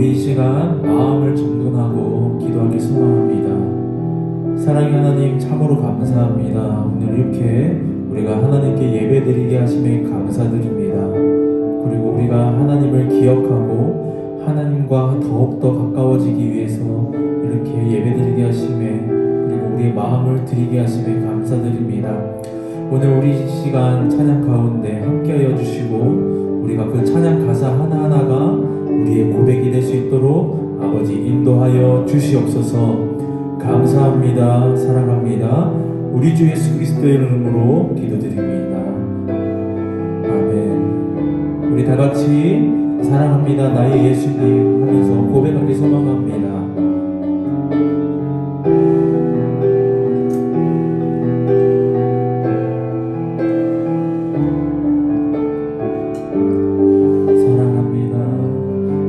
우리 이 시간 마음을 정돈하고 기도하기 소망합니다. 사랑의 하나님, 참으로 감사합니다. 오늘 이렇게 우리가 하나님께 예배드리게 하심에 감사드립니다. 그리고 우리가 하나님을 기억하고 하나님과 더욱더 가까워지기 위해서 이렇게 예배드리게 하심에, 그리고 우리의 마음을 드리게 하심에 감사드립니다. 오늘 우리 이 시간 찬양 가운데 함께하여 주시고 우리가 그 찬양 가사 하나하나가 우리의 고백이 될 수 있도록 아버지 인도하여 주시옵소서. 감사합니다. 사랑합니다. 우리 주 예수 그리스도의 이름으로 기도드립니다. 아멘. 우리 다 같이 사랑합니다 나의 예수님 하면서 고백하기 소망합니다.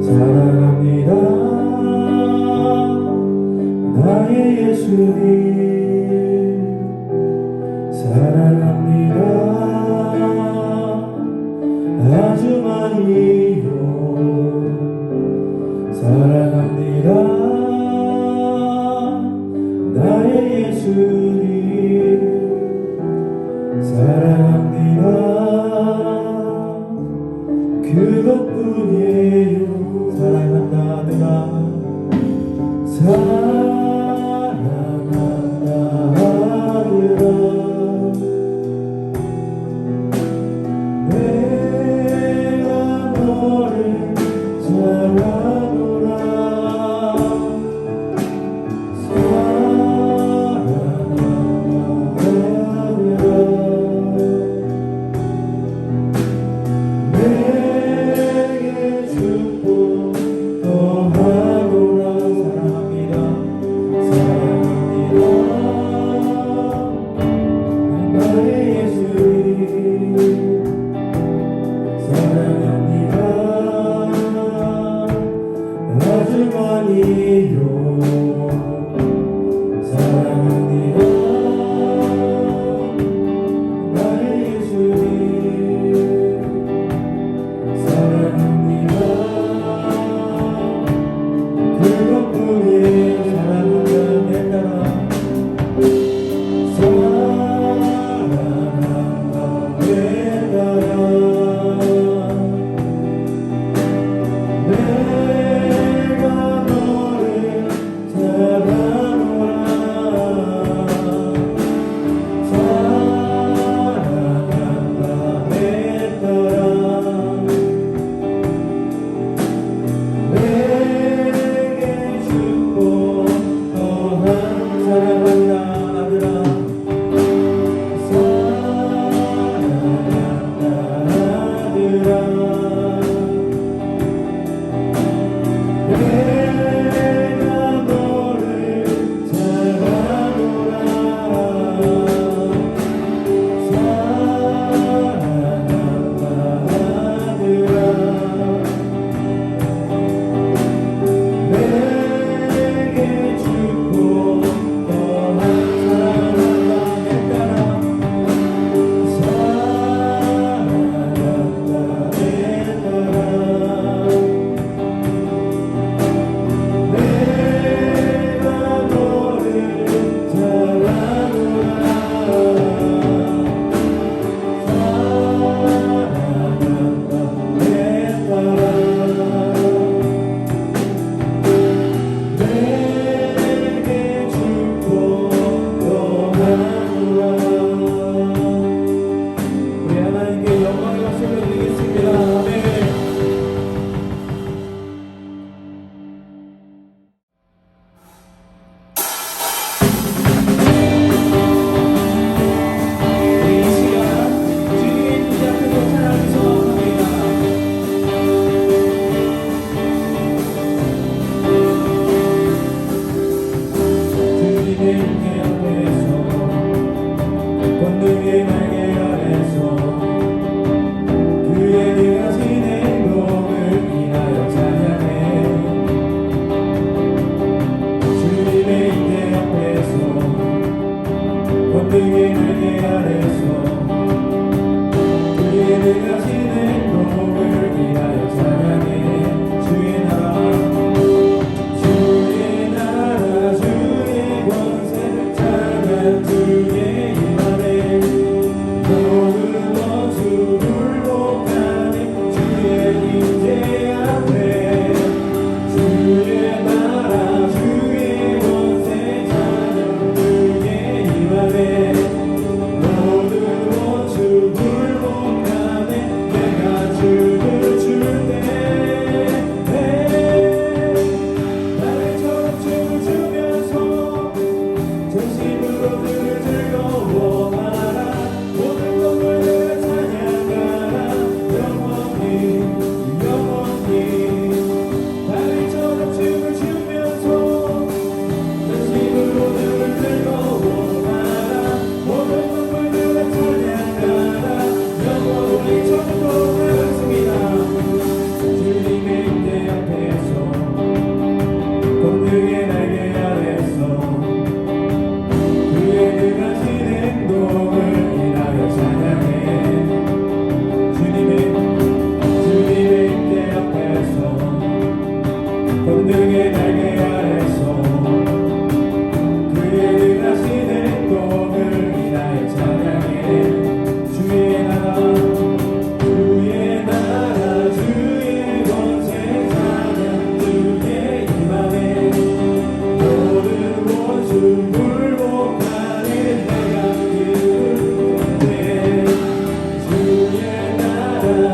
사랑합니다 나의 예수님, 사랑합니다 아주 많이요. 사랑합니다 나의 예수님, 사랑합니다 그것뿐이에요. 사랑한다 내가 사랑한다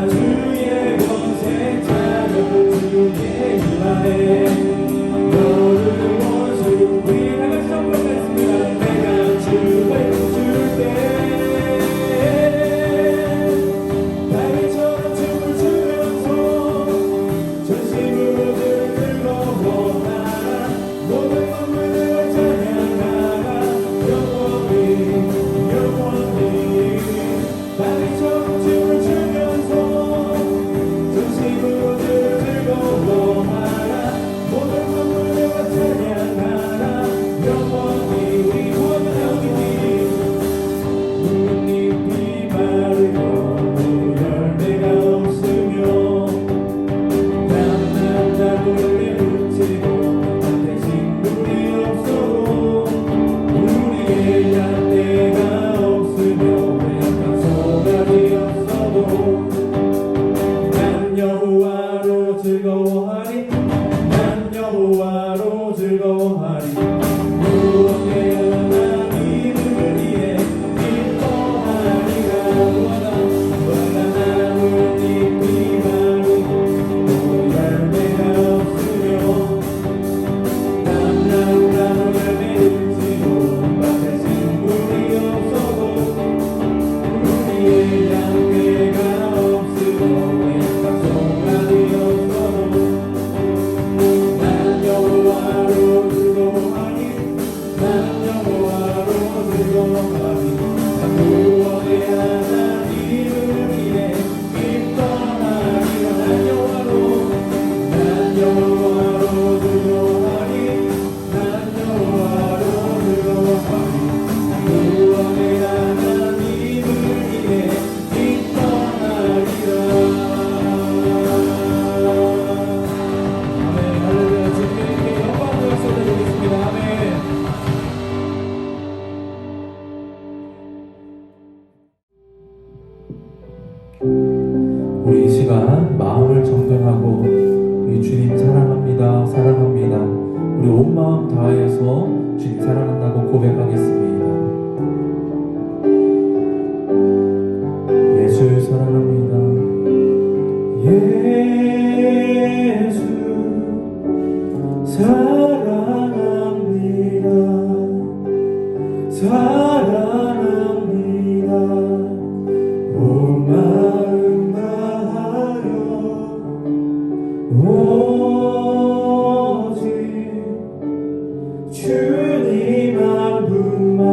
주의 권세 찾아 주의 일하네 너를 원수 우리 다같이 선포하겠습니다 내가 주를 줄때 다윗처럼 춤을 추면서 전심으로 즐거워하라 모든 만물을 찬양하라 영원히 다윗처럼 춤을 추면서 전심으로 즐거워하라 모든 만물을 찬양하라 영원히 우리 구원하오니 잎이 마르고 열매가 없으며 나무에 묻히고 밭에 식물이 없어도 우리의 양떼가 없으며 약한 소각이 없어도 난 여호와로 즐거워하리 난 여호와로 즐거워하리 구원의 하나님을 위해 기뻐하리라 나뭇잎이 마르고 열매가 없으며 나무가 열매일지도 밭에 식물이 없어도 우리의 양떼가 없으며 약한 소각이 없어도 난 여호와로 즐거워하니 난 여호와로 즐거워하니 난 구원의 하나님을 위해 기뻐하리라 난 여호와로 즐거워하니 난 여호와로 즐거워하니 난 구원의 하나님을 위해 기뻐하리라 아멘 할렐루야 주님께 영광을 쏟아드리겠습니다 아멘 우리 이 시간 마음을 정돈하고 우리 주님 사랑합니다 사랑합니다 우리 온 마음 다하여서 주님 사랑한다고 고백하겠습니다 예수 사랑합니다 예수 사랑합니다 사랑합니다 온 마음 다하여 오직 주님 한 분만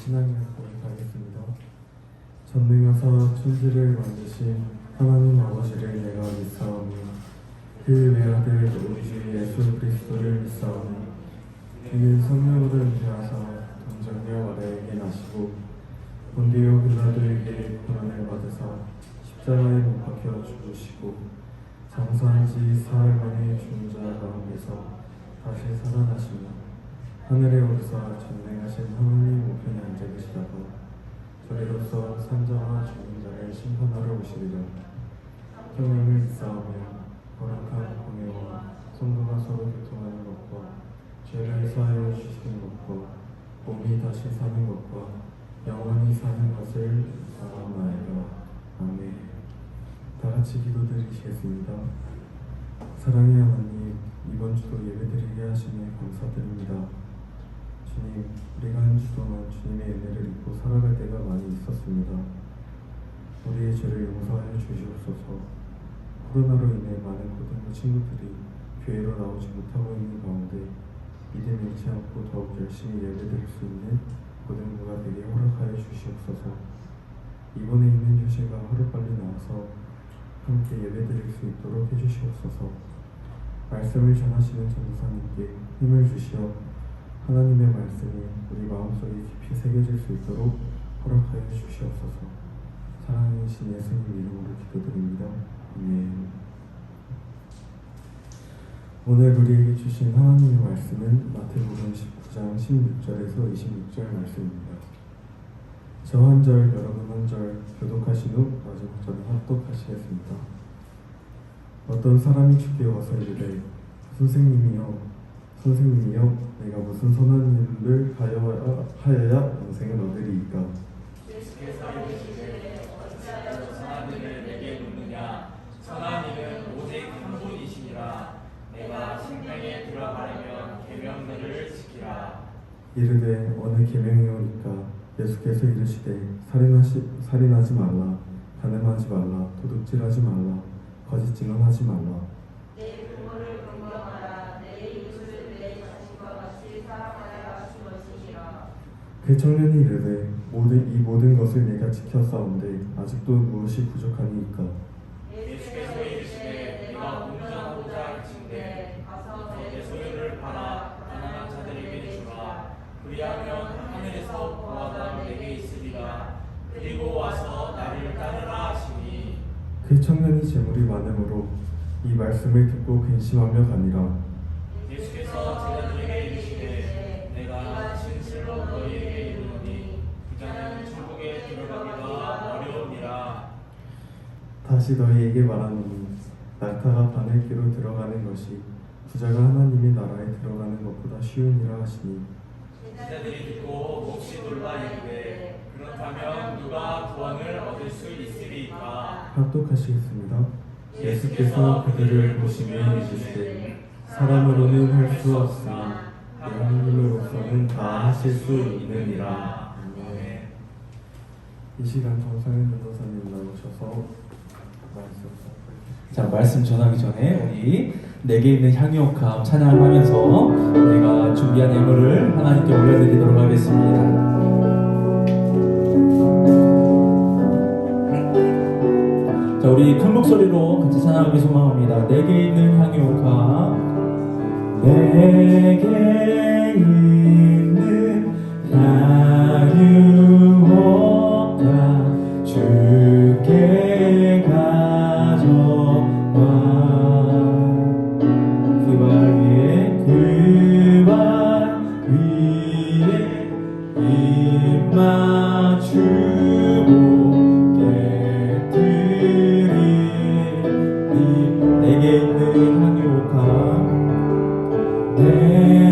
신앙을 고백하겠습니다. 전능하사 천지를 만드신 하나님 아버지를 내가 믿사오니 그 외아들 우리 주 예수 그리스도를 믿사오니 그는 성령으로 잉태하사 동정녀 마리아에게 나시고 본디오 빌라도에게 고난을 받으사 십자가에 못 박혀 죽으시고 장사한 지 사흘 만에 죽은 자 가운데서 다시 살아나시며 하늘에 오르사 전능하신 하나님 우편에 앉아 계시다가 저리로서 산자와 죽은 자를 심판하러 오시리라. 성령을 믿사오며 거룩한 공예와 성도가 서로 교통하는 것과 죄를 사하여 주시는 것과 몸이 다시 사는 것과 영원히 사는 것을 믿사옵나이다. 아멘. 다같이 기도드리시겠습니다. 사랑의 하나님, 이번 주도 예배드리게 하시니 감사드립니다. 주님, 우리가 한 주 동안 주님의 은혜를 입고 살아갈 때가 많이 있었습니다. 우리의 죄를 용서하여 주시옵소서. 코로나로 인해 많은 고등부 친구들이 교회로 나오지 못하고 있는 가운데 믿음 잃지 않고 더욱 열심히 예배드릴 수 있는 고등부가 되게 허락하여 주시옵소서. 이번에 있는 교시가 하루빨리 나와서 함께 예배드릴 수 있도록 해주시옵소서. 말씀을 전하시는 전도사님께 힘을 주시어 하나님의 말씀이 우리 마음속에 깊이 새겨질 수 있도록 허락하여 주시옵소서. 사랑하는 신 예수님 이름으로 기도드립니다. 아멘. 오늘 우리에게 주신 하나님의 말씀은 마태복음 19장 16절에서 26절 말씀입니다. 저 한 절 여러분 한 절 교독하신 후 마지막 절을 합독하시겠습니다. 어떤 사람이 주께 와서 이르되 선생님이여 내가 무슨 선한 일을 하여야 영생을 얻으리이까? 예수께서 이르시되 어찌하여 선한 일을 내게 묻느냐? 선한 일은 오직 한 분이시니라. 내가 생명에 들어가려면 계명들을 지키라. 이르되 어느 계명이오니까? 예수께서 이르시되 살인하지 말라, 간음하지 말라, 도둑질하지 말라, 거짓 증언하지 말라. 내 부모를 공경하라. 내 이웃을 내 자신과 같이 사랑하여라 주 것이니라. 그 청년이 이르되 이 모든 것을 내가 지켰사온데 아직도 무엇이 부족하니이까? 예수께서 이르시되 내가 공전하고자 할진대 가서 내 소유를 팔아 가난한 자들에게 주라. 그리하면 하늘에서 보화가 내게 있으리라. 그리고 와서 나를 따르라 하시니. 그 청년이 재물이 많음으로 이 말씀을 듣고 근심하며 가니라. 예수께서 제자들에게 이르시되 내가 진실로 너희에게 이르노니 부자는 천국에 들어가기가 어려우니라. 다시 너희에게 말하노니 낙타가 바늘기로 들어가는 것이 부자가 하나님의 나라에 들어가는 것보다 쉬우니라 하시니. 제자들이 듣고 몹시 놀라 이르되 그렇다면 누가 구원을 얻을 수 있으리까? 합독하시겠습니다. 예수께서 그들을 보시며 이르시되 사람으로는 할 수 없으니 영으로서는 다 하실 수 있느니라. 아멘. 이 시간 정상현 변호사님 나오셔서 말씀. 자, 말씀 전하기 전에 우리 내게 있는 향유옥합 찬양하면서 우리가 준비한 예물을 하나님께 올려드리도록 하겠습니다. 자, 우리 큰 목소리로 같이 찬양하기 소망합니다. 내게 있는 향유옥합, 내게 있는 향유옥합 주께 가져와. 그 발 위에 입 맞추고 내게 있는 향유옥합, 내게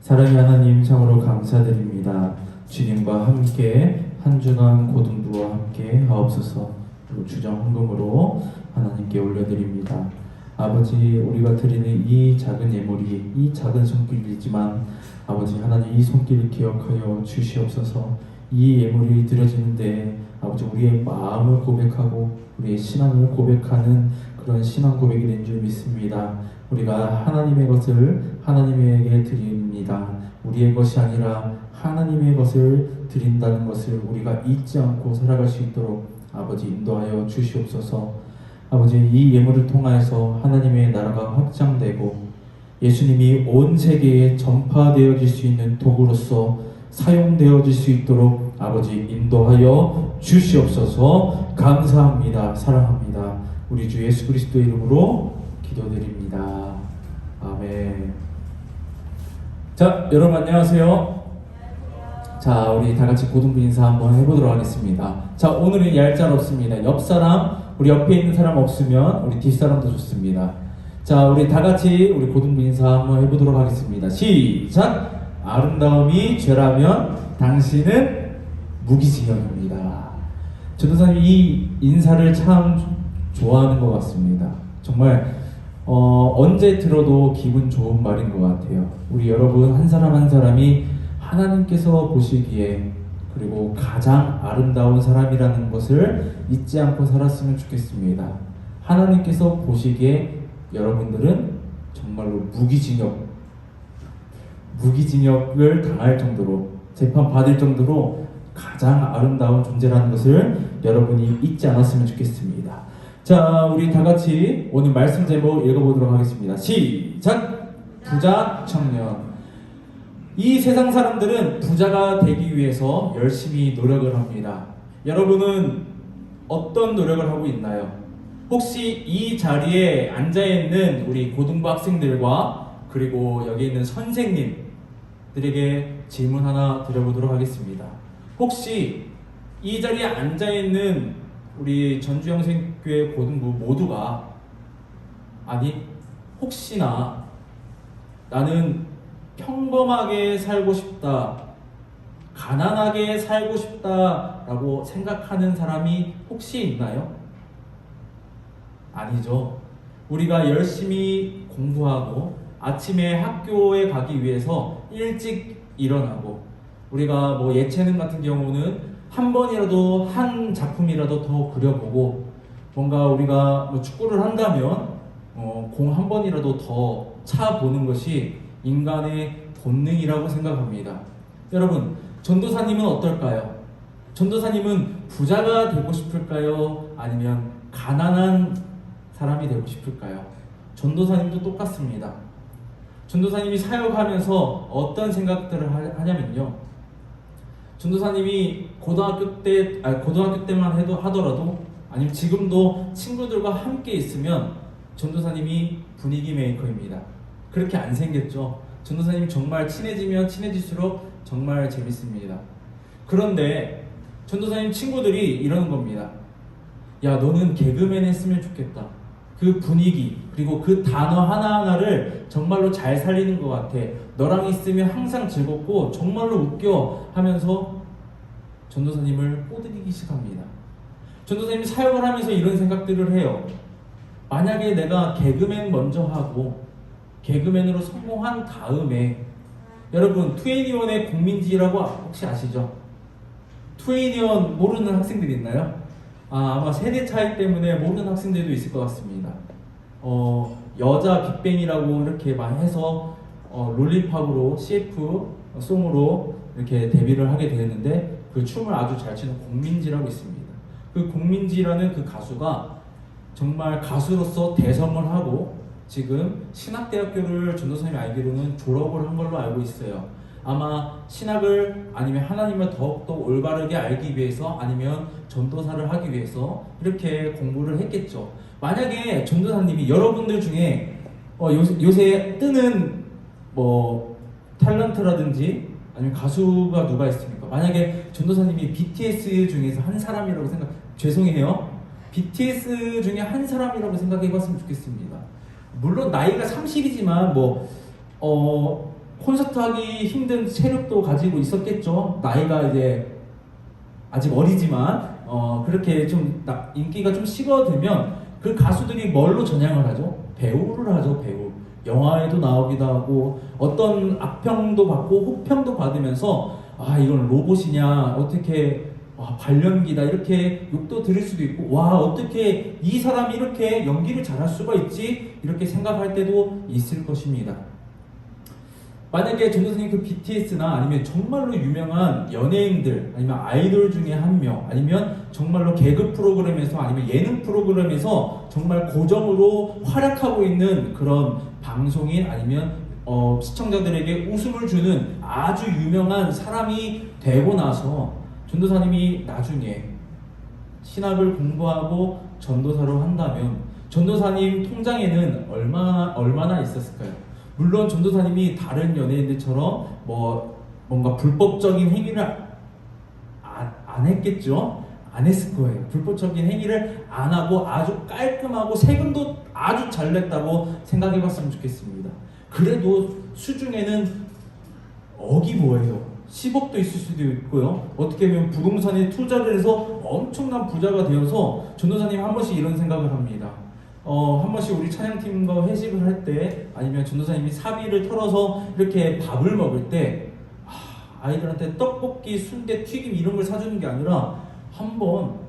사랑의 하나님 참으로 감사드립니다. 주님과 함께 한 주간 고등부와 함께 하옵소서. 그리고 주정 헌금으로 하나님께 올려드립니다. 아버지, 우리가 드리는 이 작은 예물이 이 작은 손길이지만 아버지 하나님 이 손길을 기억하여 주시옵소서. 이 예물이 드려지는데 아버지 우리의 마음을 고백하고 우리의 신앙을 고백하는 그런 신앙 고백이 된 줄 믿습니다. 우리가 하나님의 것을 하나님에게 드립니다. 우리의 것이 아니라 하나님의 것을 드린다는 것을 우리가 잊지 않고 살아갈 수 있도록 아버지 인도하여 주시옵소서. 아버지 이 예물을 통하여서 하나님의 나라가 확장되고 예수님이 온 세계에 전파되어질 수 있는 도구로서 사용되어질 수 있도록 아버지 인도하여 주시옵소서. 감사합니다. 사랑합니다. 우리 주 예수 그리스도의 이름으로 기도드립니다. 아멘. 자, 여러분 안녕하세요. 자, 우리 다 같이 고등부 인사 한번 해보도록 하겠습니다. 자, 오늘은 얄짤 없습니다. 옆 사람, 우리 옆에 있는 사람 없으면 우리 뒷사람도 좋습니다. 자, 우리 다 같이 우리 고등부 인사 한번 해보도록 하겠습니다. 시작! 아름다움이 죄라면 당신은 무기징역입니다. 전도사님 이 인사를 참 좋아하는 것 같습니다. 정말 언제 들어도 기분 좋은 말인 것 같아요. 우리 여러분 한 사람 한 사람이 하나님께서 보시기에 그리고 가장 아름다운 사람이라는 것을 잊지 않고 살았으면 좋겠습니다. 하나님께서 보시기에 여러분들은 정말로 무기징역을 당할 정도로 재판 받을 정도로 가장 아름다운 존재라는 것을 여러분이 잊지 않았으면 좋겠습니다. 자, 우리 다 같이 오늘 말씀 제목 읽어보도록 하겠습니다. 시작! 부자 청년. 이 세상 사람들은 부자가 되기 위해서 열심히 노력을 합니다. 여러분은 어떤 노력을 하고 있나요? 혹시 이 자리에 앉아있는 우리 고등부 학생들과 그리고 여기 있는 선생님들에게 질문 하나 드려보도록 하겠습니다. 혹시 이 자리에 앉아있는 우리 전주영생교회 고등부 모두가 혹시나 나는 평범하게 살고 싶다, 가난하게 살고 싶다라고 생각하는 사람이 혹시 있나요? 아니죠. 우리가 열심히 공부하고 아침에 학교에 가기 위해서 일찍 일어나고 우리가 뭐 예체능 같은 경우는 한 번이라도 한 작품이라도 더 그려보고 뭔가 우리가 뭐 축구를 한다면 공 한 번이라도 더 차보는 것이 인간의 본능이라고 생각합니다. 여러분, 전도사님은 어떨까요? 전도사님은 부자가 되고 싶을까요? 아니면 가난한 사람이 되고 싶을까요? 전도사님도 똑같습니다. 전도사님이 사역하면서 어떤 생각들을 하냐면요. 전도사님이 고등학교 때만 하더라도 아니면 지금도 친구들과 함께 있으면 전도사님이 분위기 메이커입니다. 그렇게 안 생겼죠. 전도사님이 정말 친해지면 친해질수록 정말 재밌습니다. 그런데 전도사님 친구들이 이러는 겁니다. 야, 너는 개그맨 했으면 좋겠다. 그 분위기 그리고 그 단어 하나하나를 정말로 잘 살리는 것 같아. 너랑 있으면 항상 즐겁고 정말로 웃겨 하면서 전도사님을 꼬드기기 시작합니다. 전도사님이 사역을 하면서 이런 생각들을 해요. 만약에 내가 개그맨 먼저 하고 개그맨으로 성공한 다음에 여러분 투애니원의 공민지라고 혹시 아시죠? 투애니원 모르는 학생들 있나요? 아마 세대 차이 때문에 모르는 학생들도 있을 것 같습니다. 여자 빅뱅이라고 이렇게 많이 해서 롤리팝으로 CF 송으로 이렇게 데뷔를 하게 되었는데 그 춤을 아주 잘 추는 공민지라고 있습니다. 그 공민지라는 그 가수가 정말 가수로서 대성을 하고 지금 신학대학교를 전도사님이 알기로는 졸업을 한 걸로 알고 있어요. 아마 신학을 아니면 하나님을 더욱더 올바르게 알기 위해서 아니면 전도사를 하기 위해서 이렇게 공부를 했겠죠. 만약에 전도사님이 여러분들 중에 요새 뜨는 뭐 탤런트라든지 아니면 가수가 누가 있습니까? 만약에 전도사님이 BTS 중에서 한 사람이라고 죄송해요. BTS 중에 한 사람이라고 생각해봤으면 좋겠습니다. 물론 나이가 30이지만 콘서트 하기 힘든 체력도 가지고 있었겠죠. 나이가 이제 아직 어리지만 그렇게 좀 인기가 좀 식어들면 그 가수들이 뭘로 전향을 하죠? 배우를 하죠. 배우. 영화에도 나오기도 하고 어떤 악평도 받고 호평도 받으면서 아 이건 로봇이냐 어떻게 발연기다 이렇게 욕도 들을 수도 있고 와 어떻게 이 사람이 이렇게 연기를 잘할 수가 있지 이렇게 생각할 때도 있을 것입니다. 만약에 전도사님 그 BTS나 아니면 정말로 유명한 연예인들 아니면 아이돌 중에 한 명 아니면 정말로 개그 프로그램에서 아니면 예능 프로그램에서 정말 고정으로 활약하고 있는 그런 방송인 아니면 시청자들에게 웃음을 주는 아주 유명한 사람이 되고 나서 전도사님이 나중에 신학을 공부하고 전도사로 한다면 전도사님 통장에는 얼마나 있었을까요? 물론 전도사님이 다른 연예인들처럼 뭔가 불법적인 행위를 안 했겠죠? 안 했을 거예요. 불법적인 행위를 안 하고 아주 깔끔하고 세금도 아주 잘 냈다고 생각해 봤으면 좋겠습니다. 그래도 수중에는 억이 뭐예요? 10억도 있을 수도 있고요. 어떻게 보면 부동산에 투자를 해서 엄청난 부자가 되어서 전도사님 한 번씩 이런 생각을 합니다. 한 번씩 우리 찬양팀과 회식을 할 때 아니면 전도사님이 사비를 털어서 이렇게 밥을 먹을 때 아이들한테 떡볶이, 순대, 튀김 이런 걸 사주는 게 아니라 한번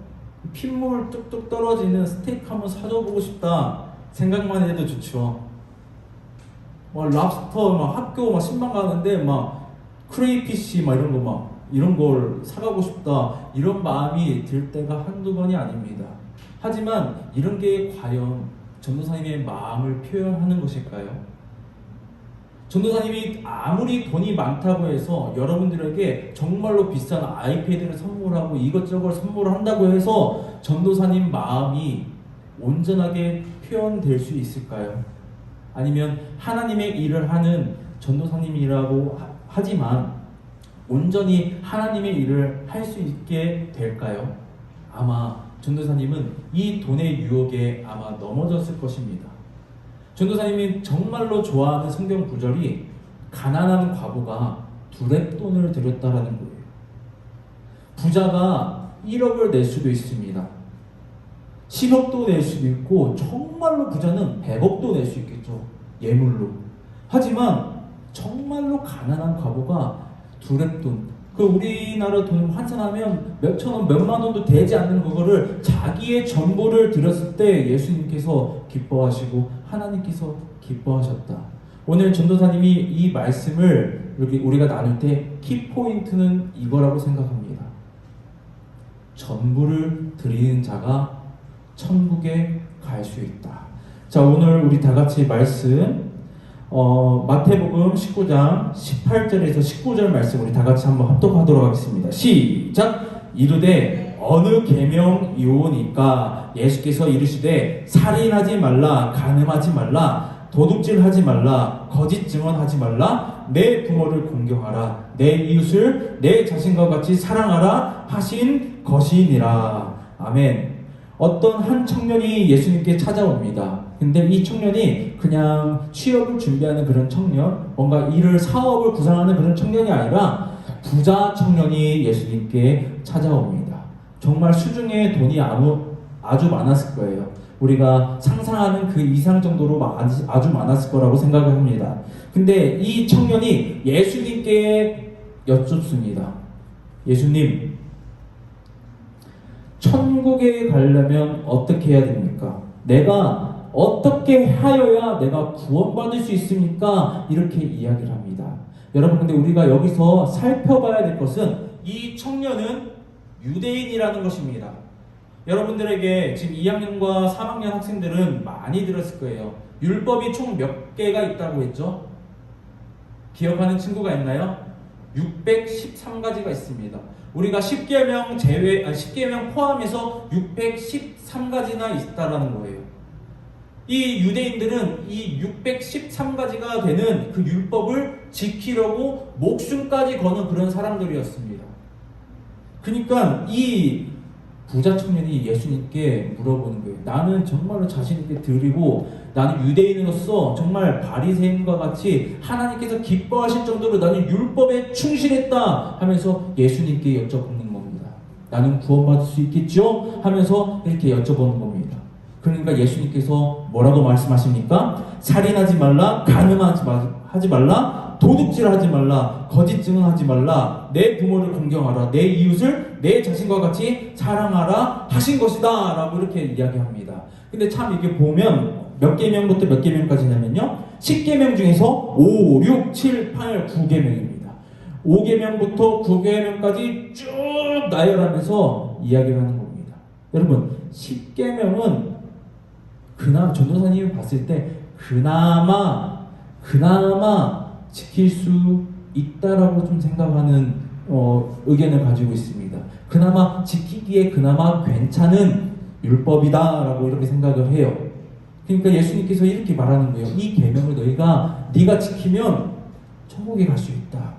핏물 뚝뚝 떨어지는 스테이크 한번 사줘보고 싶다 생각만 해도 좋죠. 랍스터 학교 신방 가는데 크레이피쉬 이런 걸 사가고 싶다 이런 마음이 들 때가 한두 번이 아닙니다. 하지만 이런 게 과연 전도사님의 마음을 표현하는 것일까요? 전도사님이 아무리 돈이 많다고 해서 여러분들에게 정말로 비싼 아이패드를 선물하고 이것저것 선물을 한다고 해서 전도사님 마음이 온전하게 표현될 수 있을까요? 아니면 하나님의 일을 하는 전도사님이라고 하지만 온전히 하나님의 일을 할 수 있게 될까요? 아마 전도사님은 이 돈의 유혹에 아마 넘어졌을 것입니다. 전도사님이 정말로 좋아하는 성경 구절이 가난한 과부가 두렙돈을 드렸다라는 거예요. 부자가 1억을 낼 수도 있습니다. 10억도 낼 수도 있고 정말로 부자는 100억도 낼 수 있겠죠. 예물로. 하지만 정말로 가난한 과부가 두렙돈 우리나라 돈 환산하면 몇천 원, 몇만 원도 되지 않는 그거를 자기의 전부를 드렸을 때 예수님께서 기뻐하시고 하나님께서 기뻐하셨다. 오늘 전도사님이 이 말씀을 이렇게 우리가 나눌 때 키포인트는 이거라고 생각합니다. 전부를 드리는 자가 천국에 갈 수 있다. 자, 오늘 우리 다 같이 말씀 마태복음 19장 18절에서 19절 말씀 우리 다 같이 한번 합독하도록 하겠습니다. 시작! 이르되 어느 계명이오니까 예수께서 이르시되 살인하지 말라, 간음하지 말라, 도둑질하지 말라, 거짓 증언하지 말라, 내 부모를 공경하라, 내 이웃을 내 자신과 같이 사랑하라 하신 것이니라. 아멘. 어떤 한 청년이 예수님께 찾아옵니다. 근데 이 청년이 그냥 취업을 준비하는 그런 청년, 뭔가 일을 사업을 구상하는 그런 청년이 아니라 부자 청년이 예수님께 찾아옵니다. 정말 수중에 돈이 아주 많았을 거예요. 우리가 상상하는 그 이상 정도로 아주 많았을 거라고 생각을 합니다. 근데 이 청년이 예수님께 여쭙습니다. 예수님, 천국에 가려면 어떻게 해야 됩니까? 내가 어떻게 하여야 내가 구원받을 수 있습니까? 이렇게 이야기를 합니다. 여러분, 근데 우리가 여기서 살펴봐야 될 것은 이 청년은 유대인이라는 것입니다. 여러분들에게 지금 2학년과 3학년 학생들은 많이 들었을 거예요. 율법이 총 몇 개가 있다고 했죠? 기억하는 친구가 있나요? 613가지가 있습니다. 우리가 10계명 포함해서 613가지나 있다라는 거예요. 이 유대인들은 이 613가지가 되는 그 율법을 지키려고 목숨까지 거는 그런 사람들이었습니다. 그러니까 이 부자 청년이 예수님께 물어보는 거예요. 나는 정말로 자신 있게 드리고 나는 유대인으로서 정말 바리새인과 같이 하나님께서 기뻐하실 정도로 나는 율법에 충실했다 하면서 예수님께 여쭤보는 겁니다. 나는 구원받을 수 있겠죠? 하면서 이렇게 여쭤보는 겁니다. 그러니까 예수님께서 뭐라고 말씀하십니까? 살인하지 말라, 간음하지 말라, 도둑질하지 말라, 거짓 증언하지 말라, 내 부모를 공경하라, 내 이웃을 내 자신과 같이 사랑하라 하신 것이다 라고 이렇게 이야기합니다. 근데 참 이게 보면 몇 계명부터 몇 계명까지냐면요, 10계명 중에서 5, 6, 7, 8, 9계명입니다. 5계명부터 9계명까지 쭉 나열하면서 이야기를 하는 겁니다. 여러분, 10계명은 전도사님이 봤을 때 그나마 지킬 수 있다라고 좀 생각하는 의견을 가지고 있습니다. 그나마 지키기에 그나마 괜찮은 율법이다라고 이렇게 생각을 해요. 그러니까 예수님께서 이렇게 말하는 거예요. 이 계명을 네가 지키면 천국에 갈 수 있다.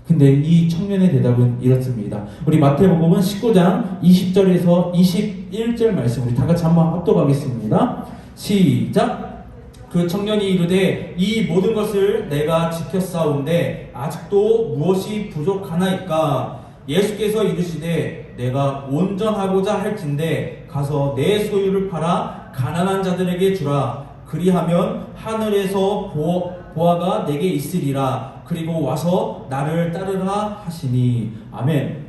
근데 이 청년의 대답은 이렇습니다. 우리 마태복음은 19장 20절에서 21절 말씀 우리 다 같이 한번 합독하겠습니다. 시작. 그 청년이 이르되 이 모든 것을 내가 지켰사온데 아직도 무엇이 부족하나이까? 예수께서 이르시되 내가 온전하고자 할진대 가서 내 소유를 팔아 가난한 자들에게 주라. 그리하면 하늘에서 보화가 내게 있으리라. 그리고 와서 나를 따르라 하시니. 아멘.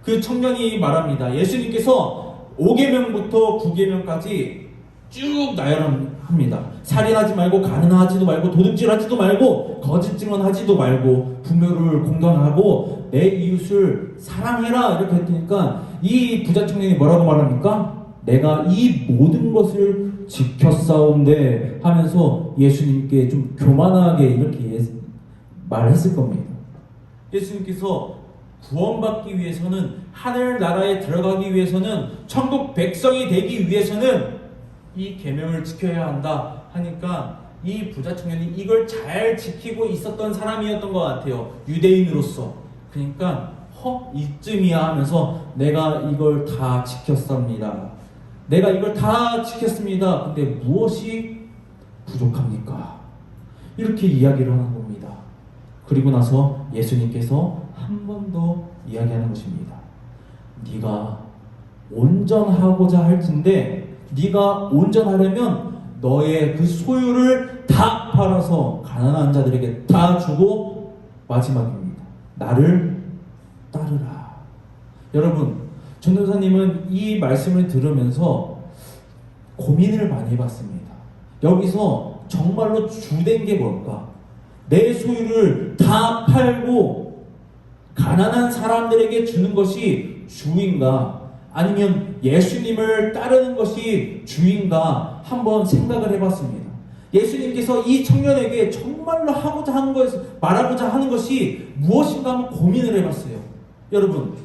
그 청년이 말합니다. 예수님께서 5계명부터 9계명까지 쭉 나열합니다. 살인하지 말고, 가늠하지도 말고, 도둑질하지도 말고, 거짓 증언하지도 말고, 부모를 공경하고 내 이웃을 사랑해라 이렇게 했으니까 이 부자 청년이 뭐라고 말합니까? 내가 이 모든 것을 지켰사온데 하면서 예수님께 좀 교만하게 이렇게 말했을 겁니다. 예수님께서 구원받기 위해서는, 하늘나라에 들어가기 위해서는, 천국 백성이 되기 위해서는 이 계명을 지켜야 한다 하니까 이 부자 청년이 이걸 잘 지키고 있었던 사람이었던 것 같아요. 유대인으로서. 그러니까 이쯤이야 하면서 내가 이걸 다 지켰습니다. 내가 이걸 다 지켰습니다. 근데 무엇이 부족합니까? 이렇게 이야기를 하는 겁니다. 그리고 나서 예수님께서 한 번 더 이야기하는 것입니다. 네가 온전하고자 할진대 네가 온전하려면 너의 그 소유를 다 팔아서 가난한 자들에게 다 주고, 마지막입니다. 나를 따르라. 여러분, 전도사님은 이 말씀을 들으면서 고민을 많이 해봤습니다. 여기서 정말로 주된 게 뭘까? 내 소유를 다 팔고 가난한 사람들에게 주는 것이 주인가? 아니면 예수님을 따르는 것이 주인가? 한번 생각을 해봤습니다. 예수님께서 이 청년에게 정말로 하고자 하는 것에서 말하고자 하는 것이 무엇인가 한번 고민을 해봤어요. 여러분,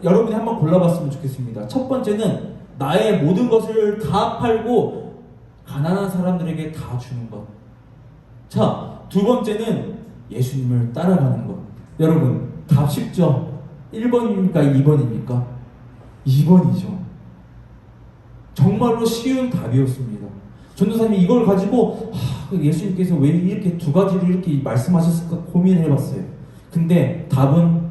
여러분이 한번 골라봤으면 좋겠습니다. 첫 번째는 나의 모든 것을 다 팔고 가난한 사람들에게 다 주는 것. 자, 두 번째는 예수님을 따라가는 것. 여러분, 답 쉽죠? 1번입니까? 2번입니까? 2번이죠. 정말로 쉬운 답이었습니다. 전도사님이 이걸 가지고 예수님께서 왜 이렇게 두 가지를 이렇게 말씀하셨을까 고민을 해봤어요. 근데 답은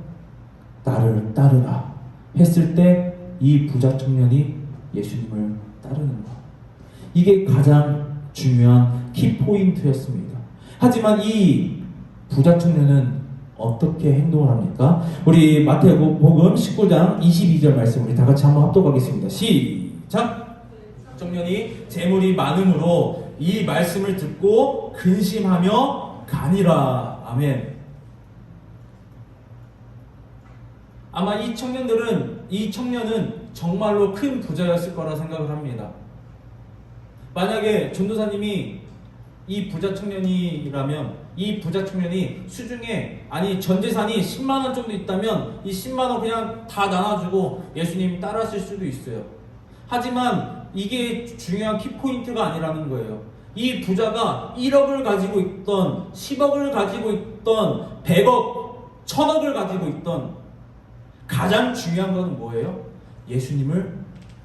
나를 따르라 했을 때 이 부자 청년이 예수님을 따르는 것. 이게 가장 중요한 키포인트였습니다. 하지만 이 부자 청년은 어떻게 행동을 합니까? 우리 마태복음 19장 22절 말씀 우리 다 같이 한번 합독하겠습니다. 시작! 청년이 재물이 많음으로 이 말씀을 듣고 근심하며 가니라. 아멘. 아마 이 청년은 정말로 큰 부자였을 거라 생각을 합니다. 만약에 전도사님이 이 부자 청년이라면 이 부자 청년이 수중에 전 재산이 10만 원 정도 있다면 이 10만 원 그냥 다 나눠주고 예수님 따랐을 수도 있어요. 하지만 이게 중요한 키포인트가 아니라는 거예요. 이 부자가 1억을 가지고 있던 10억을 가지고 있던 100억, 1000억을 가지고 있던 가장 중요한 건 뭐예요? 예수님을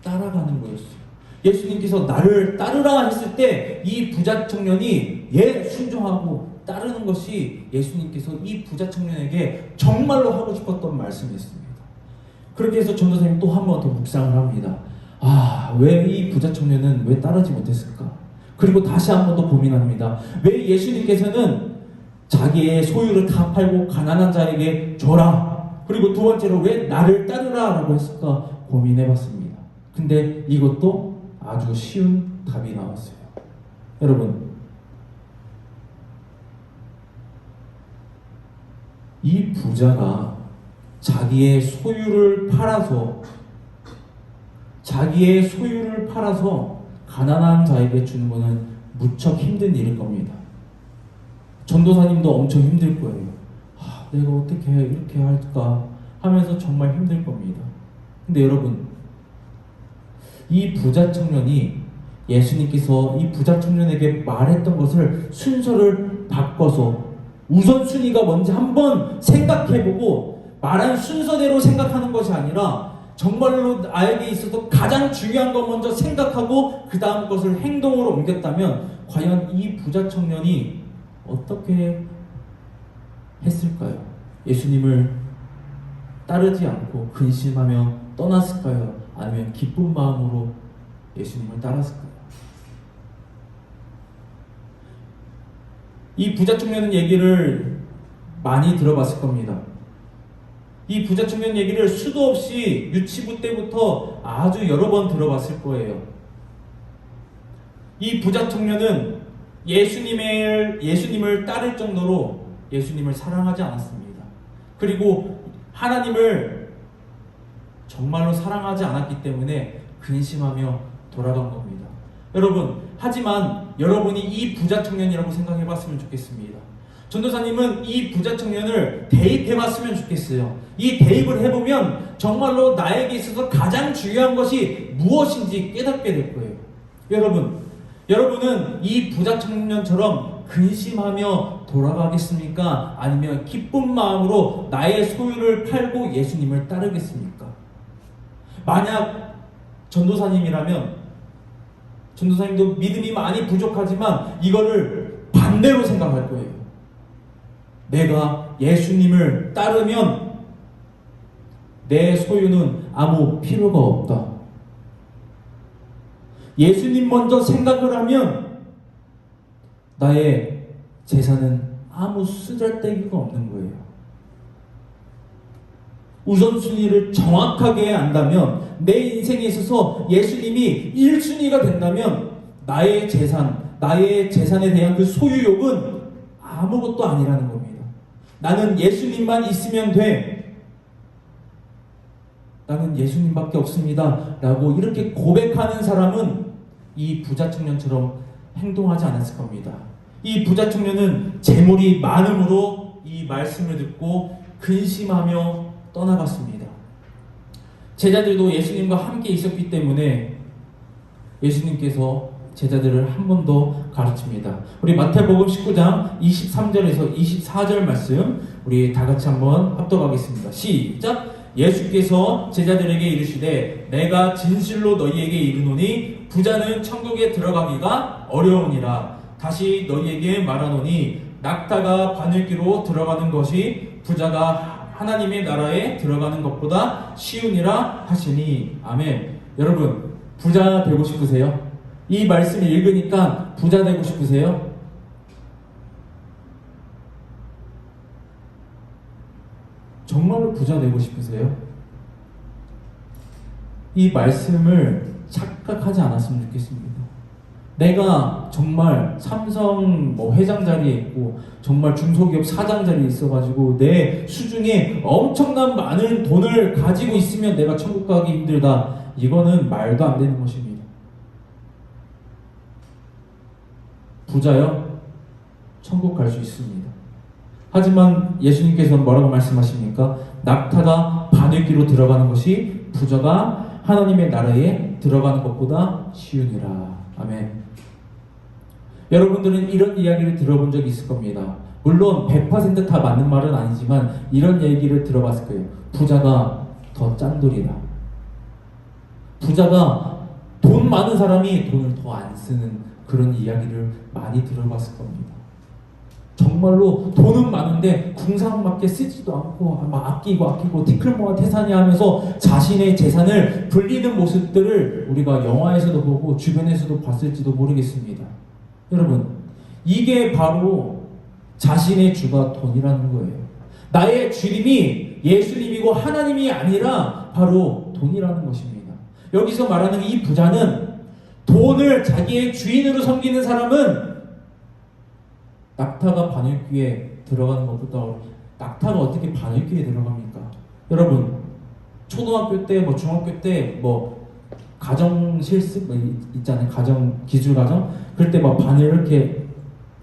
따라가는 거였어요. 예수님께서 나를 따르라 했을 때 이 부자 청년이 순종하고 따르는 것이 예수님께서 이 부자 청년에게 정말로 하고 싶었던 말씀이었습니다. 그렇게 해서 전도사님 또 한 번 더 묵상을 합니다. 왜 이 부자 청년은 왜 따르지 못했을까? 그리고 다시 한 번 더 고민합니다. 왜 예수님께서는 자기의 소유를 다 팔고 가난한 자에게 줘라. 그리고 두 번째로 왜 나를 따르라 라고 했을까 고민해봤습니다. 근데 이것도 아주 쉬운 답이 나왔어요. 여러분, 이 부자가 자기의 소유를 팔아서 가난한 자에게 주는 것은 무척 힘든 일일 겁니다. 전도사님도 엄청 힘들 거예요. 내가 어떻게 이렇게 할까 하면서 정말 힘들 겁니다. 근데 여러분, 이 부자 청년이 예수님께서 이 부자 청년에게 말했던 것을 순서를 바꿔서 우선순위가 뭔지 한번 생각해보고 말한 순서대로 생각하는 것이 아니라 정말로 나에게 있어서 가장 중요한 것 먼저 생각하고 그 다음 것을 행동으로 옮겼다면 과연 이 부자 청년이 어떻게 했을까요? 예수님을 따르지 않고 근심하며 떠났을까요? 아니면 기쁜 마음으로 예수님을 따랐을까요? 이 부자 청년은 얘기를 많이 들어봤을 겁니다. 이 부자 청년 얘기를 수도 없이 유치부 때부터 아주 여러 번 들어봤을 거예요. 이 부자 청년은 예수님을 따를 정도로 예수님을 사랑하지 않았습니다. 그리고 하나님을 정말로 사랑하지 않았기 때문에 근심하며 돌아간 겁니다. 여러분, 하지만 여러분이 이 부자 청년이라고 생각해 봤으면 좋겠습니다. 전도사님은 이 부자 청년을 대입해 봤으면 좋겠어요. 이 대입을 해보면 정말로 나에게 있어서 가장 중요한 것이 무엇인지 깨닫게 될 거예요. 여러분은 이 부자 청년처럼 근심하며 돌아가겠습니까? 아니면 기쁜 마음으로 나의 소유를 팔고 예수님을 따르겠습니까? 만약 전도사님이라면 전도사님도 믿음이 많이 부족하지만 이거를 반대로 생각할 거예요. 내가 예수님을 따르면 내 소유는 아무 필요가 없다. 예수님 먼저 생각을 하면 나의 재산은 아무 쓰잘데기가 없는 거예요. 우선순위를 정확하게 안다면 내 인생에 있어서 예수님이 1순위가 된다면 나의 재산에 대한 그 소유욕은 아무것도 아니라는 겁니다. 나는 예수님만 있으면 돼. 나는 예수님밖에 없습니다. 라고 이렇게 고백하는 사람은 이 부자 청년처럼 행동하지 않았을 겁니다. 이 부자 청년은 재물이 많음으로 이 말씀을 듣고 근심하며 떠나갔습니다. 제자들도 예수님과 함께 있었기 때문에 예수님께서 제자들을 한 번 더 가르칩니다. 우리 마태복음 19장 23절에서 24절 말씀 우리 다 같이 한번 합독하겠습니다. 시작! 예수께서 제자들에게 이르시되 내가 진실로 너희에게 이르노니 부자는 천국에 들어가기가 어려우니라. 다시 너희에게 말하노니 낙타가 바늘귀로 들어가는 것이 부자가 하나님의 나라에 들어가는 것보다 쉬우니라 하시니. 아멘. 여러분, 부자 되고 싶으세요? 이 말씀을 읽으니까 부자 되고 싶으세요? 정말로 부자 되고 싶으세요? 이 말씀을 착각하지 않았으면 좋겠습니다. 내가 정말 삼성 회장 자리에 있고 정말 중소기업 사장 자리에 있어가지고 내 수중에 엄청난 많은 돈을 가지고 있으면 내가 천국 가기 힘들다. 이거는 말도 안 되는 것입니다. 부자요? 천국 갈 수 있습니다. 하지만 예수님께서는 뭐라고 말씀하십니까? 낙타가 바늘귀로 들어가는 것이 부자가 하나님의 나라에 들어가는 것보다 쉬우니라. 아멘. 여러분들은 이런 이야기를 들어본 적이 있을 겁니다. 물론 100% 다 맞는 말은 아니지만 이런 얘기를 들어봤을 거예요. 부자가 더 짠돌이다. 부자가 돈 많은 사람이 돈을 더 안 쓰는 그런 이야기를 많이 들어봤을 겁니다. 정말로 돈은 많은데 궁상맞게 쓰지도 않고 막 아끼고 티끌모아 태산이 하면서 자신의 재산을 불리는 모습들을 우리가 영화에서도 보고 주변에서도 봤을지도 모르겠습니다. 여러분, 이게 바로 자신의 주가 돈이라는 거예요. 나의 주님이 예수님이고 하나님이 아니라 바로 돈이라는 것입니다. 여기서 말하는 이 부자는 돈을 자기의 주인으로 섬기는 사람은 낙타가 바늘귀에 들어가는 것보다 낙타가 어떻게 바늘귀에 들어갑니까? 여러분, 초등학교 때, 중학교 때, 가정 실습 있잖아요. 가정 기술 가정. 그럴 때 막 바늘 이렇게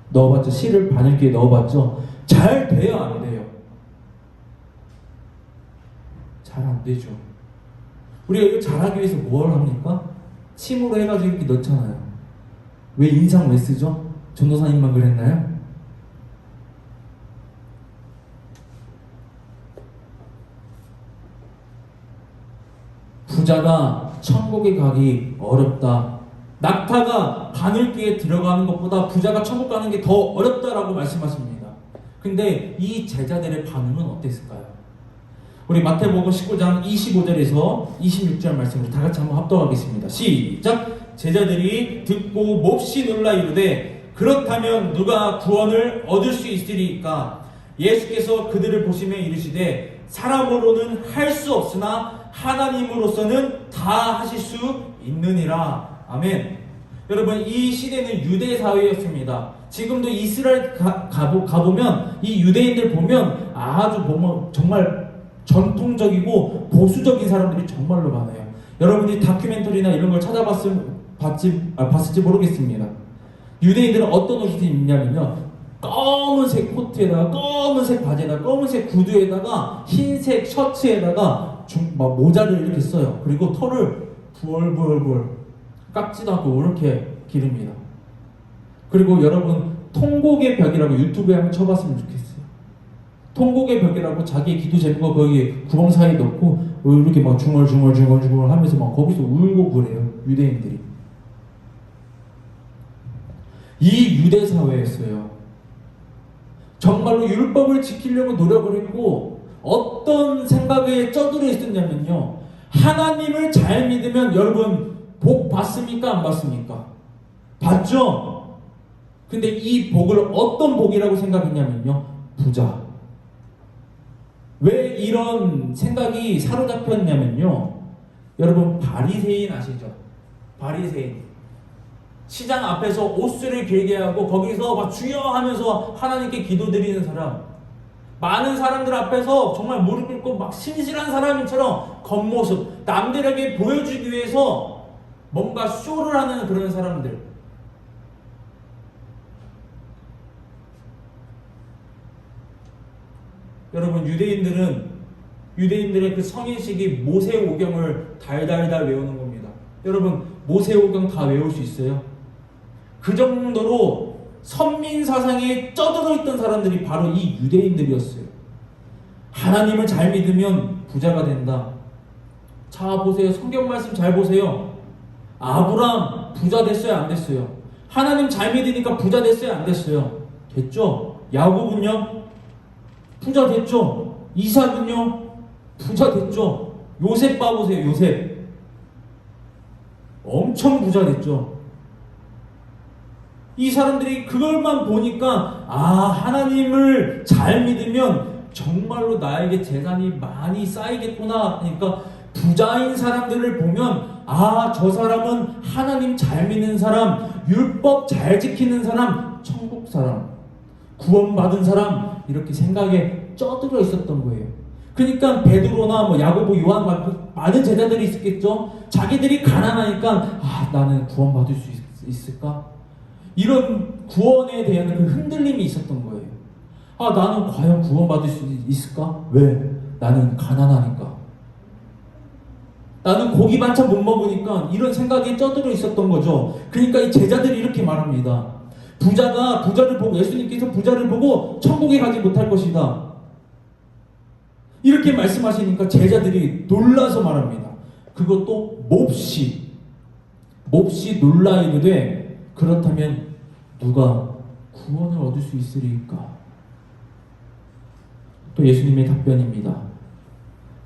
넣어봤죠. 실을 바늘귀에 넣어봤죠. 잘 돼요, 안 돼요? 잘 안 되죠. 우리가 이거 잘하기 위해서 뭘 합니까? 침으로 해가지고 이렇게 넣잖아요. 왜 인상 왜 쓰죠? 전도사님만 그랬나요? 부자가 천국에 가기 어렵다. 낙타가 바늘귀에 들어가는 것보다 부자가 천국 가는 게 더 어렵다라고 말씀하십니다. 근데 이 제자들의 반응은 어땠을까요? 우리 마태복음 19장 25절에서 26절 말씀을 다 같이 한번 합독하겠습니다. 시작! 제자들이 듣고 몹시 놀라 이르되 그렇다면 누가 구원을 얻을 수 있으리까? 예수께서 그들을 보시며 이르시되 사람으로는 할 수 없으나 하나님으로서는 다 하실 수 있느니라. 아멘. 여러분, 이 시대는 유대 사회였습니다. 지금도 이스라엘 가보면 이 유대인들 보면 아주 정말 전통적이고 보수적인 사람들이 정말로 많아요. 여러분들이 다큐멘터리나 이런 걸 봤을지 모르겠습니다. 유대인들은 어떤 옷을 입냐면요, 검은색 코트에다가 검은색 바지에다가 검은색 구두에다가 흰색 셔츠에다가 모자를 이렇게 써요. 그리고 털을 부얼부얼 깎지도 않고 이렇게 기릅니다. 그리고 여러분, 통곡의 벽이라고 유튜브에 한번 쳐봤으면 좋겠어요. 통곡의 벽이라고 자기의 기도 제목을 거기 구멍 사이에 넣고 이렇게 막 중얼중얼 하면서 막 거기서 울고 그래요. 유대인들이. 이 유대 사회였어요. 정말로 율법을 지키려고 노력을 했고 어떤 생각에 쩌들어 있었냐면요, 하나님을 잘 믿으면 여러분 복 받습니까? 안 받습니까? 받죠? 근데 이 복을 어떤 복이라고 생각했냐면요, 부자. 왜 이런 생각이 사로잡혔냐면요, 여러분 바리새인 아시죠? 바리새인. 시장 앞에서 옷수를 길게 하고 거기서 막 주여 하면서 하나님께 기도드리는 사람, 많은 사람들 앞에서 정말 무릎 꿇고 막 신실한 사람처럼 겉모습, 남들에게 보여주기 위해서 뭔가 쇼를 하는 그런 사람들. 여러분, 유대인들의 그 성인식이 모세오경을 달달달 외우는 겁니다. 여러분, 모세오경 다 외울 수 있어요? 그 정도로 선민 사상에 쩌들어 있던 사람들이 바로 이 유대인들이었어요. 하나님을 잘 믿으면 부자가 된다. 자, 보세요. 성경 말씀 잘 보세요. 아브람 부자 됐어요, 안 됐어요? 하나님 잘 믿으니까 부자 됐어요, 안 됐어요? 됐죠? 야곱은요? 부자 됐죠? 이삭은요? 부자 됐죠? 요셉 봐보세요. 요셉 엄청 부자 됐죠? 이 사람들이 그걸만 보니까 하나님을 잘 믿으면 정말로 나에게 재산이 많이 쌓이겠구나. 그러니까 부자인 사람들을 보면 저 사람은 하나님 잘 믿는 사람, 율법 잘 지키는 사람, 천국 사람, 구원받은 사람, 이렇게 생각에 쩌들어 있었던 거예요. 그러니까 베드로나 야고보, 요한 많은 제자들이 있었겠죠. 자기들이 가난하니까 나는 구원받을 수 있을까? 이런 구원에 대한 그 흔들림이 있었던 거예요. 나는 과연 구원받을 수 있을까? 왜? 나는 가난하니까. 나는 고기 반찬 못 먹으니까. 이런 생각이 쩌들어 있었던 거죠. 그러니까 이 제자들이 이렇게 말합니다. 부자가 부자를 보고, 예수님께서 부자를 보고 천국에 가지 못할 것이다. 이렇게 말씀하시니까 제자들이 놀라서 말합니다. 그것도 몹시 놀라 이르되 그렇다면 누가 구원을 얻을 수 있으리까? 또 예수님의 답변입니다.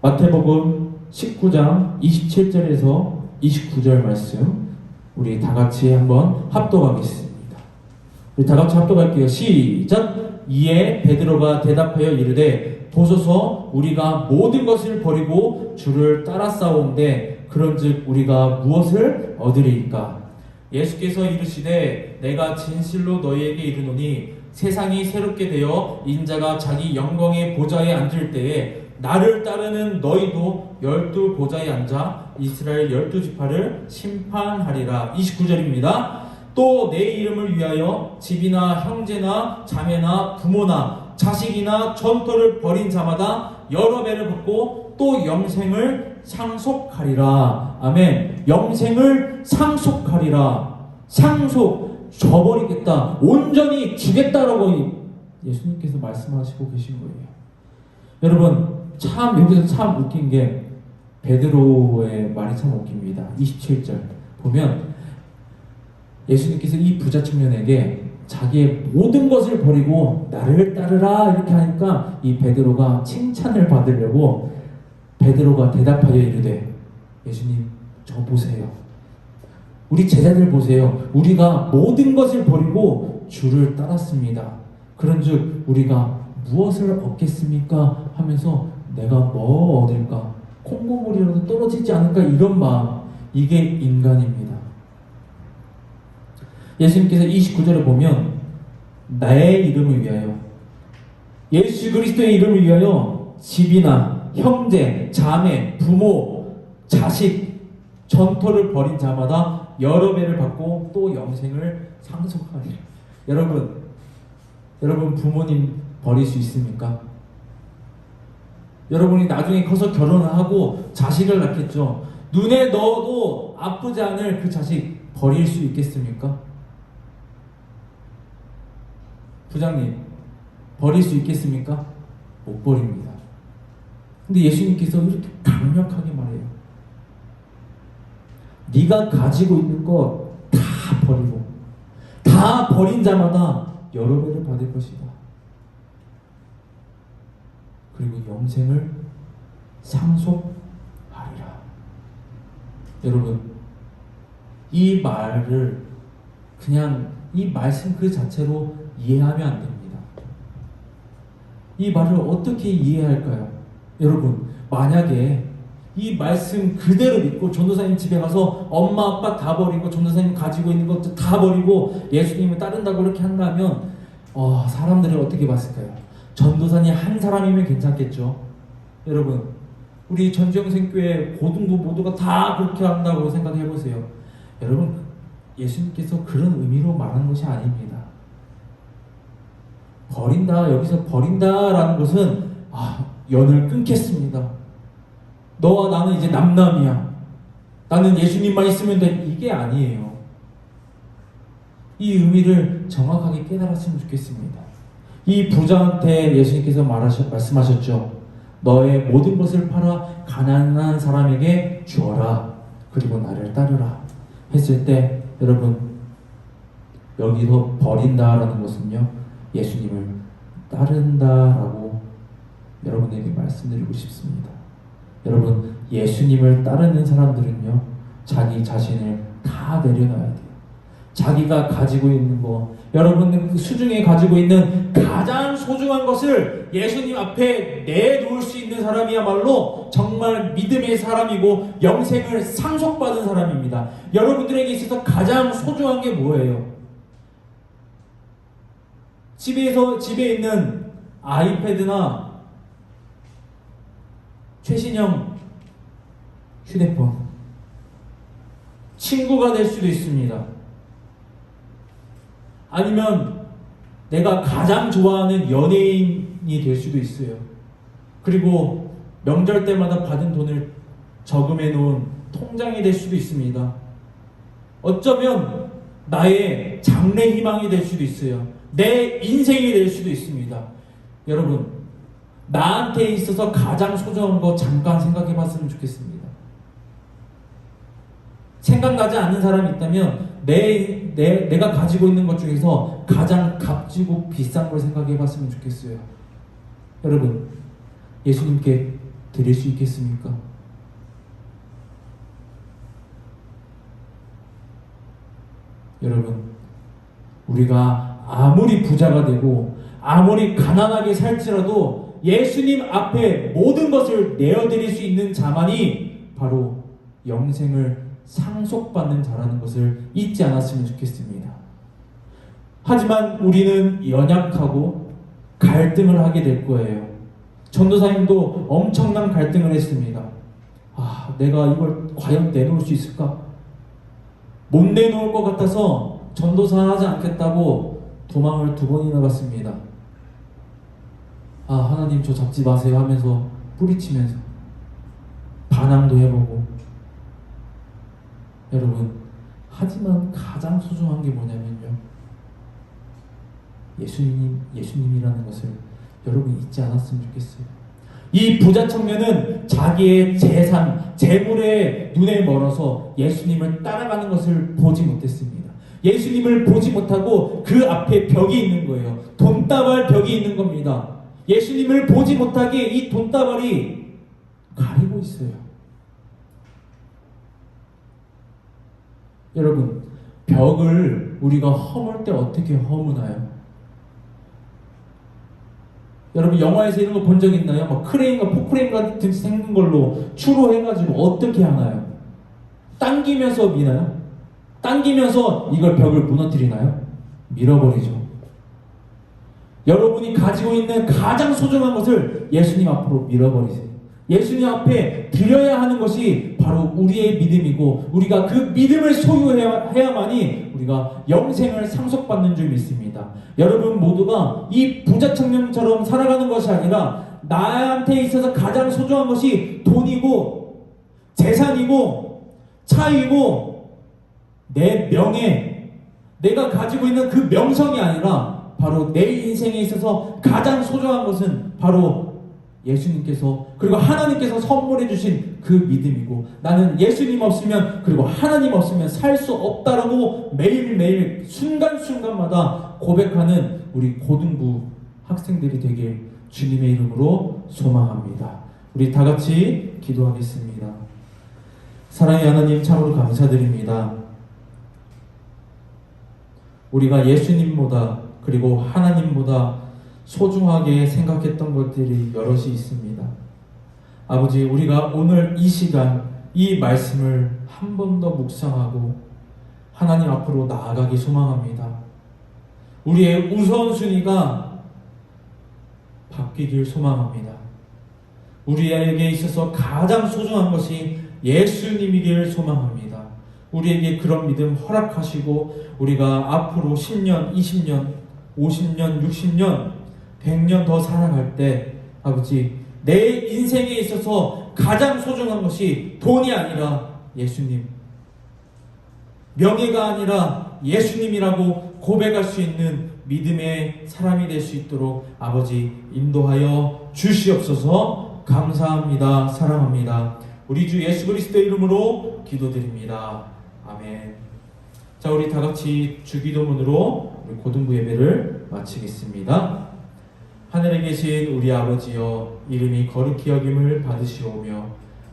마태복음 19장 27절에서 29절 말씀 우리 다 같이 한번 합독하겠습니다. 우리 다 같이 합독할게요. 시작! 이에 베드로가 대답하여 이르되 보소서 우리가 모든 것을 버리고 주를 따라싸우는데 그런즉 우리가 무엇을 얻으리이까? 예수께서 이르시되 내가 진실로 너희에게 이르노니 세상이 새롭게 되어 인자가 자기 영광의 보좌에 앉을 때에 나를 따르는 너희도 12 보좌에 앉아 이스라엘 12지파를 심판하리라. 29절입니다. 또 내 이름을 위하여 집이나 형제나 자매나 부모나 자식이나 전토를 벌인 자마다 여러 배를 받고 또 영생을 상속하리라. 아멘. 영생을 상속하리라. 상속, 줘버리겠다. 온전히 주겠다라고 예수님께서 말씀하시고 계신 거예요. 여러분, 참 여기서 참 웃긴 게 베드로의 말이 참 웃깁니다. 27절 보면 예수님께서 이 부자 청년에게 자기의 모든 것을 버리고 나를 따르라 이렇게 하니까 이 베드로가 칭찬을 받으려고 베드로가 대답하여 이르되 예수님 저 보세요. 우리 제자들 보세요. 우리가 모든 것을 버리고 주를 따랐습니다. 그런즉 우리가 무엇을 얻겠습니까? 하면서 내가 뭐 얻을까? 콩고물이라도 떨어지지 않을까? 이런 마음. 이게 인간입니다. 예수님께서 29절에 보면 나의 이름을 위하여 예수 그리스도의 이름을 위하여 집이나 형제, 자매, 부모, 자식, 전토를 벌인 자마다 여러 배를 받고 또 영생을 상속하리라. 여러분 부모님 버릴 수 있습니까? 여러분이 나중에 커서 결혼을 하고 자식을 낳겠죠. 눈에 넣어도 아프지 않을 그 자식 버릴 수 있겠습니까? 부장님 버릴 수 있겠습니까? 못 버립니다. 근데 예수님께서 이렇게 강력하게 말해요. 네가 가지고 있는 것 다 버리고 다 버린 자마다 여러 배를 받을 것이다. 그리고 영생을 상속하리라. 여러분, 이 말을 그냥 이 말씀 그 자체로 이해하면 안 됩니다. 이 말을 어떻게 이해할까요? 여러분, 만약에 이 말씀 그대로 믿고 전도사님 집에 가서 엄마 아빠 다 버리고 전도사님 가지고 있는 것도 다 버리고 예수님을 따른다고 그렇게 한다면 사람들이 어떻게 봤을까요? 전도사님 한 사람이면 괜찮겠죠. 여러분, 우리 전지영생교회 고등부 모두가 다 그렇게 한다고 생각해보세요. 여러분, 예수님께서 그런 의미로 말하는 것이 아닙니다. 버린다, 여기서 버린다라는 것은 연을 끊겠습니다. 너와 나는 이제 남남이야. 나는 예수님만 있으면 돼. 이게 아니에요. 이 의미를 정확하게 깨달았으면 좋겠습니다. 이 부자한테 예수님께서 말씀하셨죠. 너의 모든 것을 팔아 가난한 사람에게 주어라. 그리고 나를 따르라. 했을 때 여러분, 여기서 버린다라는 것은요, 예수님을 따른다라고 여러분에게 말씀드리고 싶습니다. 여러분, 예수님을 따르는 사람들은요, 자기 자신을 다 내려놔야 돼요. 자기가 가지고 있는 거, 여러분 수중에 가지고 있는 가장 소중한 것을 예수님 앞에 내놓을 수 있는 사람이야말로 정말 믿음의 사람이고 영생을 상속받은 사람입니다. 여러분들에게 있어서 가장 소중한 게 뭐예요? 집에 있는 아이패드나 최신형 휴대폰, 친구가 될 수도 있습니다. 아니면 내가 가장 좋아하는 연예인이 될 수도 있어요. 그리고 명절 때마다 받은 돈을 저금해 놓은 통장이 될 수도 있습니다. 어쩌면 나의 장래 희망이 될 수도 있어요. 내 인생이 될 수도 있습니다. 여러분, 나한테 있어서 가장 소중한 거 잠깐 생각해 봤으면 좋겠습니다. 생각나지 않는 사람이 있다면 내가 가지고 있는 것 중에서 가장 값지고 비싼 걸 생각해 봤으면 좋겠어요. 여러분, 예수님께 드릴 수 있겠습니까? 여러분, 우리가 아무리 부자가 되고 아무리 가난하게 살지라도 예수님 앞에 모든 것을 내어드릴 수 있는 자만이 바로 영생을 상속받는 자라는 것을 잊지 않았으면 좋겠습니다. 하지만 우리는 연약하고 갈등을 하게 될 거예요. 전도사님도 엄청난 갈등을 했습니다. 내가 이걸 과연 내놓을 수 있을까? 못 내놓을 것 같아서 전도사 하지 않겠다고 도망을 2번이나 갔습니다. 하나님 저 잡지 마세요 하면서 뿌리치면서 반항도 해보고. 여러분, 하지만 가장 소중한 게 뭐냐면요, 예수님이라는 것을 여러분 잊지 않았으면 좋겠어요. 이 부자 청년은 자기의 재산, 재물에 눈에 멀어서 예수님을 따라가는 것을 보지 못했습니다. 예수님을 보지 못하고 그 앞에 벽이 있는 거예요. 돈다발 벽이 있는 겁니다. 예수님을 보지 못하게 이 돈다발이 가리고 있어요. 여러분, 벽을 우리가 허물 때 어떻게 허무나요? 여러분, 영화에서 이런 거 본 적 있나요? 막 크레인과 포크레인 같은 생긴 걸로 추로 해가지고 어떻게 하나요? 당기면서 미나요? 당기면서 이걸 벽을 무너뜨리나요? 밀어버리죠. 여러분이 가지고 있는 가장 소중한 것을 예수님 앞으로 밀어버리세요. 예수님 앞에 드려야 하는 것이 바로 우리의 믿음이고, 우리가 그 믿음을 소유해야만이 우리가 영생을 상속받는 줄 믿습니다. 여러분 모두가 이 부자 청년처럼 살아가는 것이 아니라 나한테 있어서 가장 소중한 것이 돈이고 재산이고 차이고 내 명예, 내가 가지고 있는 그 명성이 아니라 바로 내 인생에 있어서 가장 소중한 것은 바로 예수님께서 그리고 하나님께서 선물해 주신 그 믿음이고, 나는 예수님 없으면 그리고 하나님 없으면 살 수 없다라고 매일매일 순간순간마다 고백하는 우리 고등부 학생들이 되길 주님의 이름으로 소망합니다. 우리 다 같이 기도하겠습니다. 사랑의 하나님, 참으로 감사드립니다. 우리가 예수님보다 그리고 하나님보다 소중하게 생각했던 것들이 여럿이 있습니다. 아버지, 우리가 오늘 이 시간 이 말씀을 한 번 더 묵상하고 하나님 앞으로 나아가기 소망합니다. 우리의 우선순위가 바뀌길 소망합니다. 우리에게 있어서 가장 소중한 것이 예수님이길 소망합니다. 우리에게 그런 믿음 허락하시고 우리가 앞으로 10년, 20년, 50년, 60년 100년 더 살아갈 때 아버지, 내 인생에 있어서 가장 소중한 것이 돈이 아니라 예수님, 명예가 아니라 예수님이라고 고백할 수 있는 믿음의 사람이 될 수 있도록 아버지 인도하여 주시옵소서. 감사합니다. 사랑합니다. 우리 주 예수 그리스도의 이름으로 기도드립니다. 아멘. 자, 우리 다 같이 주기도문으로 우리 고등부 예배를 마치겠습니다. 하늘에 계신 우리 아버지여, 이름이 거룩히 여김을 받으시오며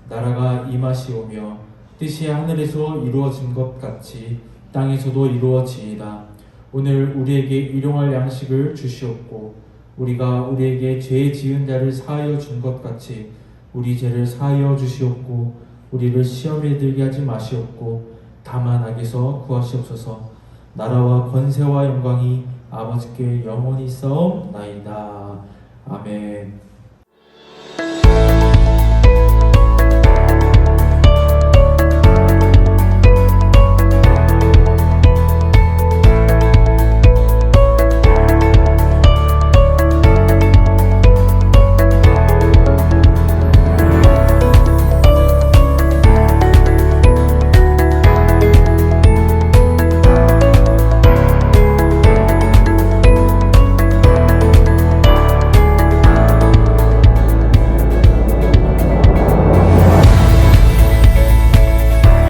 나라가 임하시오며 뜻이 하늘에서 이루어진 것 같이 땅에서도 이루어지이다. 오늘 우리에게 일용할 양식을 주시옵고 우리가 우리에게 죄 지은 자를 사하여 준 것 같이 우리 죄를 사하여 주시옵고 우리를 시험에 들게 하지 마시옵고 다만 악에서 구하시옵소서. 나라와 권세와 영광이 아버지께 영원히 있사옵나이다. 아멘.